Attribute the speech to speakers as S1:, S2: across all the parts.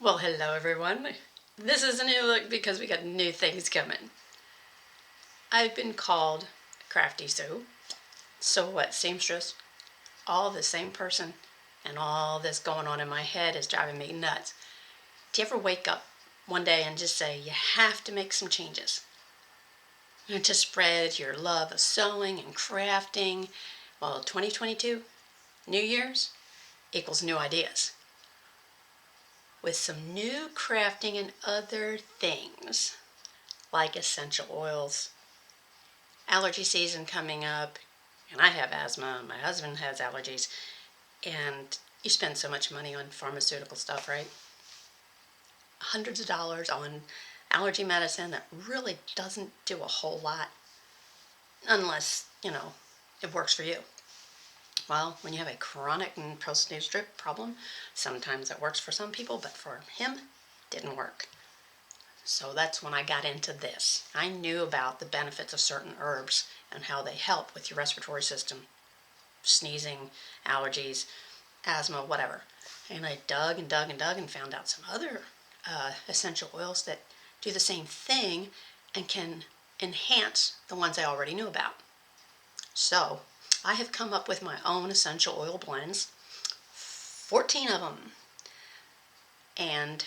S1: Well, hello everyone. This is a new look because we got new things coming. I've been called Crafty Sue. So what, seamstress? All the same person, and all this going on in my head is driving me nuts. Do you ever wake up one day and just say you have to make some changes? And to spread your love of sewing and crafting? Well, 2022, New Year's, equals new ideas. With some new crafting and other things, like essential oils, allergy season coming up, and I have asthma, my husband has allergies, and you spend so much money on pharmaceutical stuff, right? Hundreds of dollars on allergy medicine that really doesn't do a whole lot unless, it works for you. Well, when you have a chronic and post-strip problem, sometimes it works for some people, but for him, it didn't work. So that's when I got into this. I knew about the benefits of certain herbs and how they help with your respiratory system, sneezing, allergies, asthma, whatever. And I dug and dug and dug and found out some other essential oils that do the same thing and can enhance the ones I already knew about. So I have come up with my own essential oil blends, 14 of them. And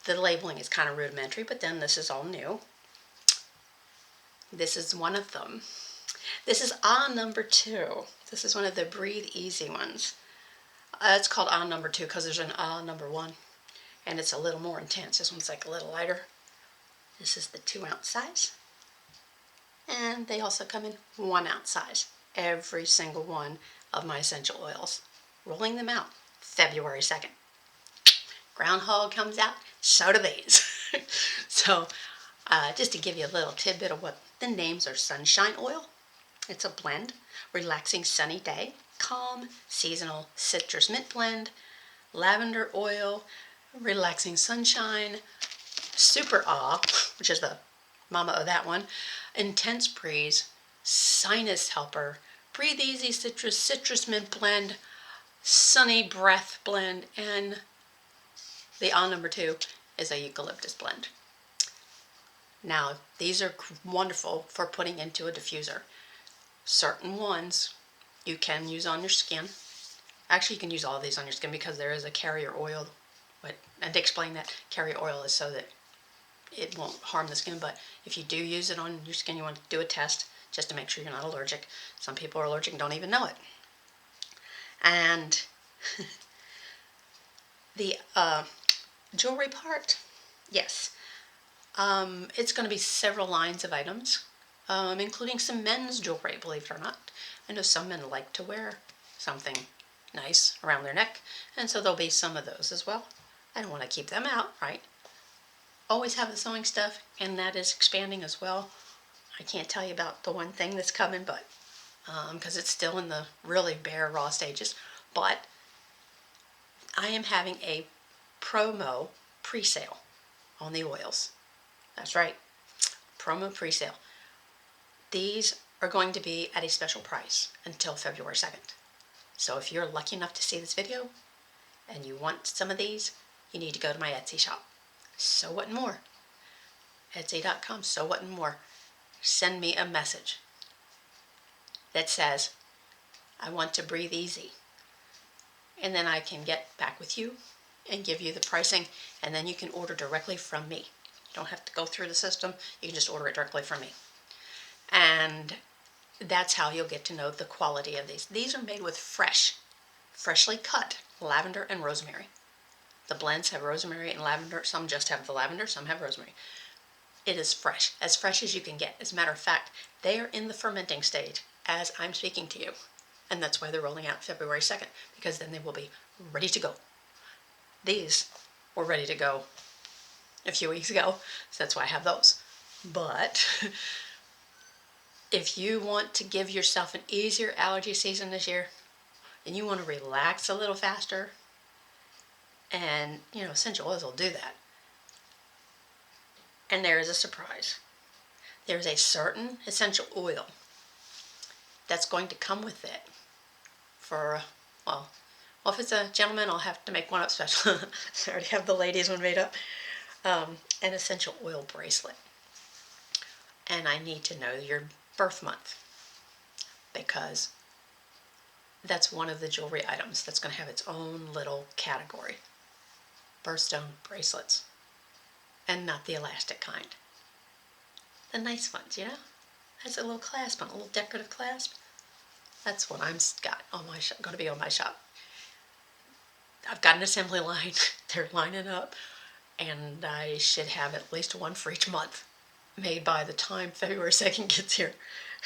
S1: the labeling is kind of rudimentary, but then this is all new. This is one of them. This is number 2. This is one of the Breathe Easy ones. It's called number 2 because there's an number 1. And it's a little more intense. This one's like a little lighter. This is the 2-ounce size. And they also come in 1-ounce size. Every single one of my essential oils. Rolling them out February 2nd. Groundhog comes out, so do these. So just to give you a little tidbit of what the names are: Sunshine Oil, it's a blend, Relaxing Sunny Day, Calm Seasonal Citrus Mint Blend, Lavender Oil, Relaxing Sunshine, Super Awe, which is the mama of that one, Intense Breeze, Sinus Helper, Breathe Easy Citrus Mint Blend, Sunny Breath Blend, and the number 2 is a eucalyptus blend. Now, these are wonderful for putting into a diffuser. Certain ones you can use on your skin. Actually, you can use all of these on your skin because there is a carrier oil. And to explain that, carrier oil is so that it won't harm the skin. But if you do use it on your skin, you want to do a test just to make sure you're not allergic. Some people are allergic and don't even know it. And the jewelry part, yes. It's going to be several lines of items, including some men's jewelry, believe it or not. I know some men like to wear something nice around their neck, and so there'll be some of those as well. I don't want to keep them out, right? Always have the sewing stuff, and that is expanding as well. I can't tell you about the one thing that's coming, but because it's still in the really bare, raw stages. But I am having a promo pre-sale on the oils. That's right, promo pre-sale. These are going to be at a special price until February 2nd. So if you're lucky enough to see this video and you want some of these, you need to go to my Etsy shop. So What and More. Etsy.com, So What and More. Send me a message that says, I want to breathe easy. And then I can get back with you and give you the pricing, and then you can order directly from me. You don't have to go through the system. You can just order it directly from me. And that's how you'll get to know the quality of these. These are made with freshly cut lavender and rosemary. The blends have rosemary and lavender. Some just have the lavender, some have rosemary. It is fresh as you can get. As a matter of fact, they are in the fermenting stage as I'm speaking to you. And that's why they're rolling out February 2nd, because then they will be ready to go. These were ready to go a few weeks ago, so that's why I have those. But if you want to give yourself an easier allergy season this year, and you want to relax a little faster, and essential oils will do that. And there is a surprise. There's a certain essential oil that's going to come with it for, Well, if it's a gentleman, I'll have to make one up special. I already have the ladies one made up. An essential oil bracelet. And I need to know your birth month because that's one of the jewelry items that's going to have its own little category. Birthstone bracelets. And not the elastic kind. The nice ones, you know? Has a little clasp on, a little decorative clasp. That's what I'm got on my shop, going to be on my shop. I've got an assembly line. They're lining up. And I should have at least one for each month made by the time February 2nd gets here.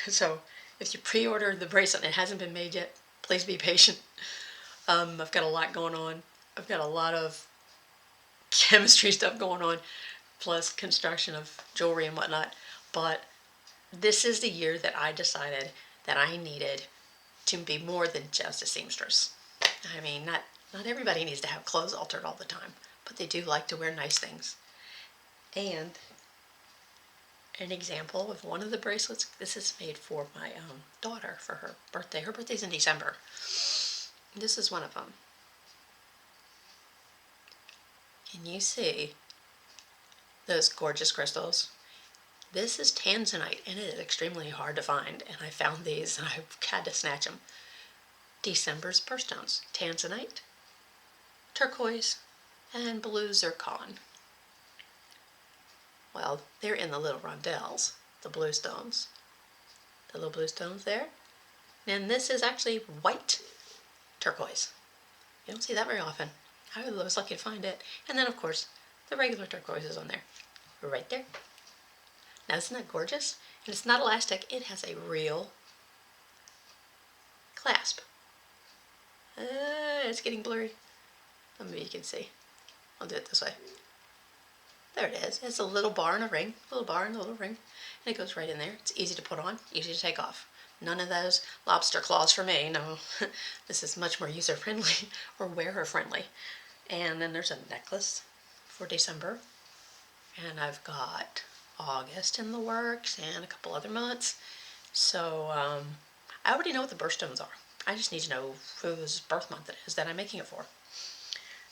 S1: So if you pre-order the bracelet and it hasn't been made yet, please be patient. I've got a lot going on. I've got a lot of chemistry stuff going on, plus construction of jewelry and whatnot. But this is the year that I decided that I needed to be more than just a seamstress. I mean, not everybody needs to have clothes altered all the time, but they do like to wear nice things. And an example of one of the bracelets, this is made for my daughter for her birthday. Her birthday's in December. This is one of them. Can you see those gorgeous crystals? This is Tanzanite, and it is extremely hard to find, and I found these and I had to snatch them. December's birthstones, Tanzanite, turquoise, and blue zircon. Well, they're in the little rondelles, the blue stones. The little blue stones there. And this is actually white turquoise. You don't see that very often. I was lucky to find it. And then, of course, the regular turquoise is on there. Right there. Now, isn't that gorgeous? And it's not elastic. It has a real clasp. It's getting blurry. Maybe you can see. I'll do it this way. There it is. It's a little bar and a ring. A little bar and a little ring. And it goes right in there. It's easy to put on, easy to take off. None of those lobster claws for me. No, this is much more user-friendly or wearer-friendly. And then there's a necklace for December. And I've got August in the works and a couple other months. So I already know what the birthstones are. I just need to know whose birth month it is that I'm making it for.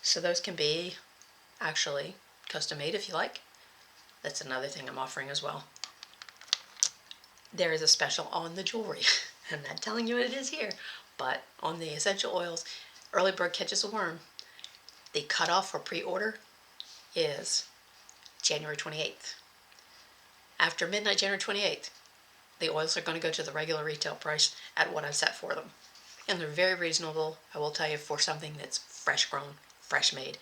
S1: So those can be actually custom made if you like. That's another thing I'm offering as well. There is a special on the jewelry. I'm not telling you what it is here, but on the essential oils, early bird catches a worm. The cutoff for pre-order is January 28th. After midnight, January 28th, the oils are going to go to the regular retail price at what I've set for them. And they're very reasonable, I will tell you, for something that's fresh grown, fresh made.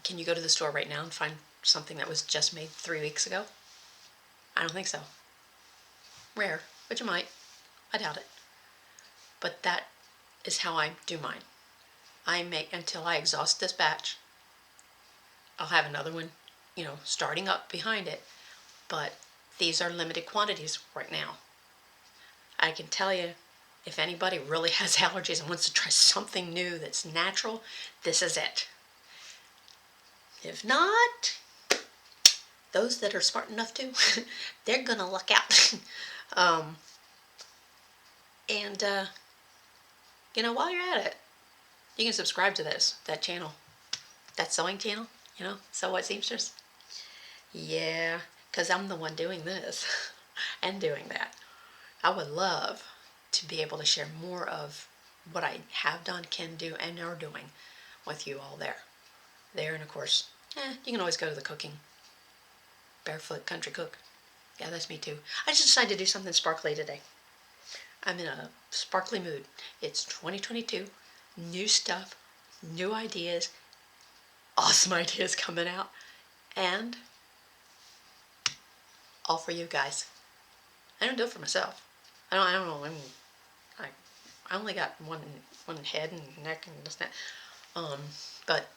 S1: Can you go to the store right now and find something that was just made 3 weeks ago? I don't think so. Rare, but you might. I doubt it. But that is how I do mine. I make until I exhaust this batch. I'll have another one, starting up behind it. But these are limited quantities right now. I can tell you, if anybody really has allergies and wants to try something new that's natural, this is it. If not, those that are smart enough to, they're going to luck out. While you're at it, you can subscribe to that channel, that sewing channel, Sew What Seamstress. Yeah, because I'm the one doing this and doing that. I would love to be able to share more of what I have done, can do, and are doing with you all there. And of course, you can always go to the cooking. Barefoot Country Cook. Yeah, that's me too. I just decided to do something sparkly today. I'm in a sparkly mood. It's 2022, new stuff, new ideas, awesome ideas coming out, and all for you guys. I don't do it for myself. I don't know. I only got one head and neck and this and that. But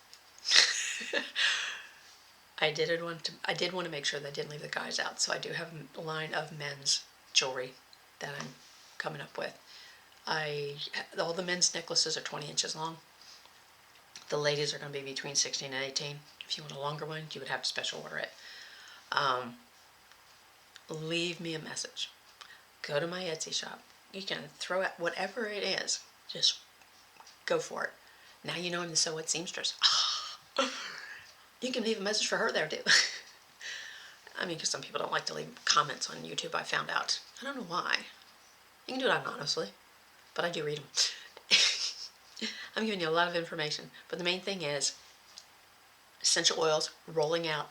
S1: I did want to make sure that I didn't leave the guys out. So I do have a line of men's jewelry that I'm coming up with. All the men's necklaces are 20 inches long. The ladies are going to be between 16 and 18. If you want a longer one, you would have to special order it. Leave me a message. Go to my Etsy shop. You can throw out whatever it is. Just go for it. Now you know I'm the So What seamstress. You can leave a message for her there too. I mean, because some people don't like to leave comments on YouTube, I found out. I don't know why. You can do it anonymously, but I do read them. I'm giving you a lot of information, but the main thing is essential oils rolling out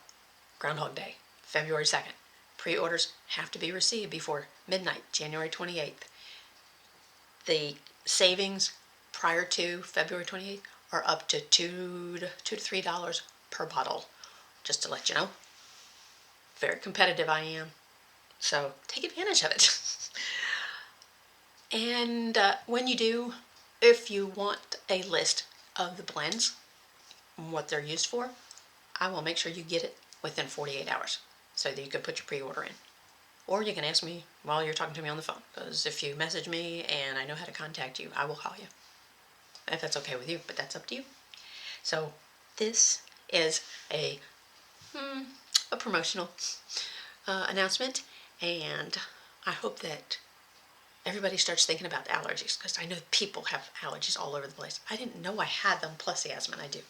S1: Groundhog Day, February 2nd. Pre-orders have to be received before midnight, January 28th. The savings prior to February 28th are up to $2 to $3 per bottle, just to let you know. Very competitive I am, so take advantage of it. And when you do, if you want a list of the blends, what they're used for, I will make sure you get it within 48 hours so that you can put your pre-order in. Or you can ask me while you're talking to me on the phone, because if you message me and I know how to contact you, I will call you. If that's okay with you, but that's up to you. So this is a promotional announcement, and I hope that everybody starts thinking about allergies, because I know people have allergies all over the place. I didn't know I had them, plus the asthma, and I do.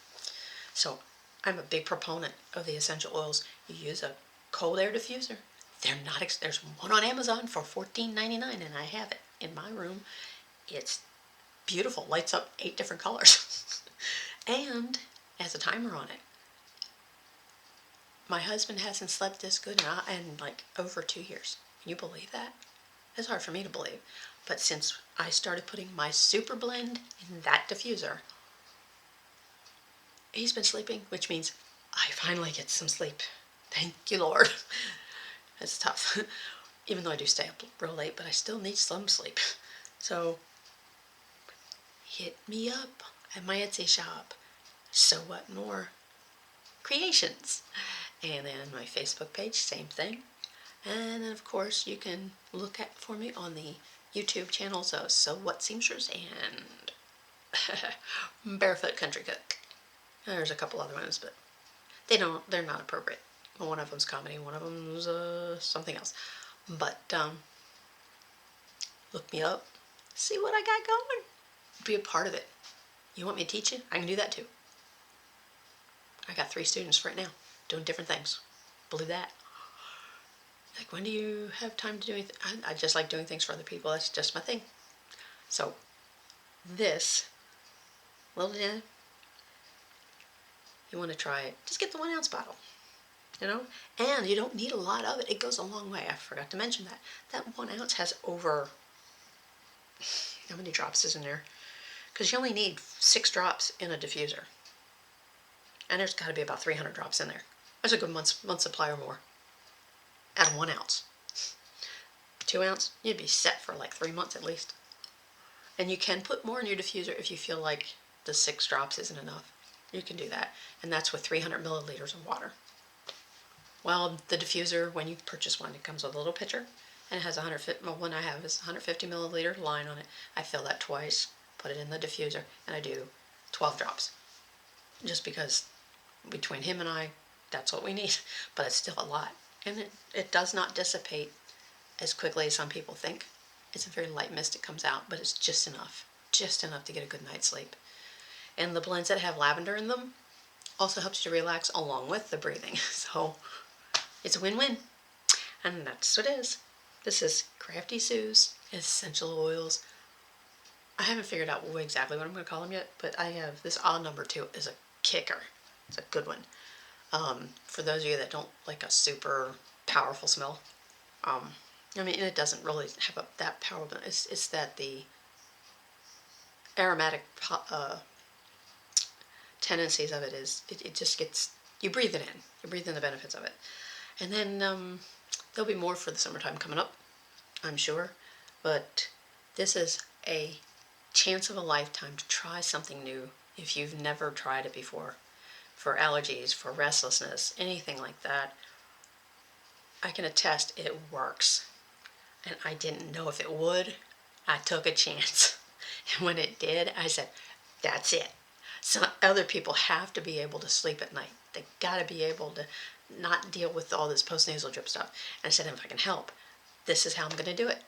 S1: So I'm a big proponent of the essential oils. You use a cold air diffuser. They're not. There's one on Amazon for $14.99, and I have it in my room. It's beautiful. Lights up 8 different colors, and has a timer on it. My husband hasn't slept this good in like over 2 years. Can you believe that? It's hard for me to believe. But since I started putting my super blend in that diffuser, he's been sleeping, which means I finally get some sleep. Thank you, Lord. It's tough. Even though I do stay up real late, but I still need some sleep. So hit me up at my Etsy shop. So What More Creations. And then my Facebook page, same thing. And then of course you can look for me on the YouTube channels of So What Seamstress and Barefoot Country Cook. There's a couple other ones, but they're not appropriate. One of them's comedy, one of them's something else. But look me up, see what I got going. Be a part of it. You want me to teach you? I can do that too. I got 3 students right now doing different things. Believe that. Like, when do you have time to do anything? I just like doing things for other people. That's just my thing. So this little gin, you want to try it, just get the 1 ounce bottle, you know, and you don't need a lot of it. It goes a long way. I forgot to mention that. That 1 ounce has over, how many drops is in there? Because you only need 6 drops in a diffuser. And there's got to be about 300 drops in there. That's a good month's supply or more. At a 1 ounce. 2 ounce, you'd be set for like 3 months at least. And you can put more in your diffuser if you feel like the 6 drops isn't enough. You can do that. And that's with 300 milliliters of water. Well, the diffuser, when you purchase one, it comes with a little pitcher. And it has 150, well, one I have is 150 milliliter line on it. I fill that twice, put it in the diffuser, and I do 12 drops. Just because between him and I, that's what we need. But it's still a lot. And it does not dissipate as quickly as some people think. It's a very light mist that comes out, but it's just enough to get a good night's sleep. And the blends that have lavender in them also helps you to relax along with the breathing. So it's a win-win. And that's what it is. This is Crafty Sue's Essential Oils. I haven't figured out exactly what I'm going to call them yet, but I have this odd number 2 is a kicker. It's a good one. For those of you that don't like a super powerful smell, I mean, it doesn't really have that powerful. It's that the aromatic tendencies of it is, it just gets, you breathe it in. You breathe in the benefits of it. And then there'll be more for the summertime coming up, I'm sure. But this is a chance of a lifetime to try something new if you've never tried it before. For allergies, for restlessness, anything like that, I can attest it works. And I didn't know if it would. I took a chance. And when it did, I said, that's it. So other people have to be able to sleep at night. They got to be able to not deal with all this post-nasal drip stuff. And I said, if I can help, this is how I'm going to do it.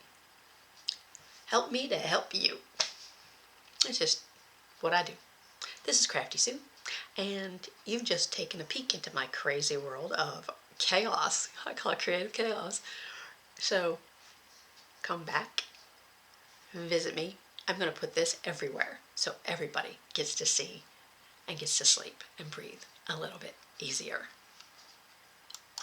S1: Help me to help you. It's just what I do. This is Crafty Sue, and you've just taken a peek into my crazy world of chaos. I call it creative chaos. So come back, visit me. I'm going to put this everywhere so everybody gets to see and gets to sleep and breathe a little bit easier.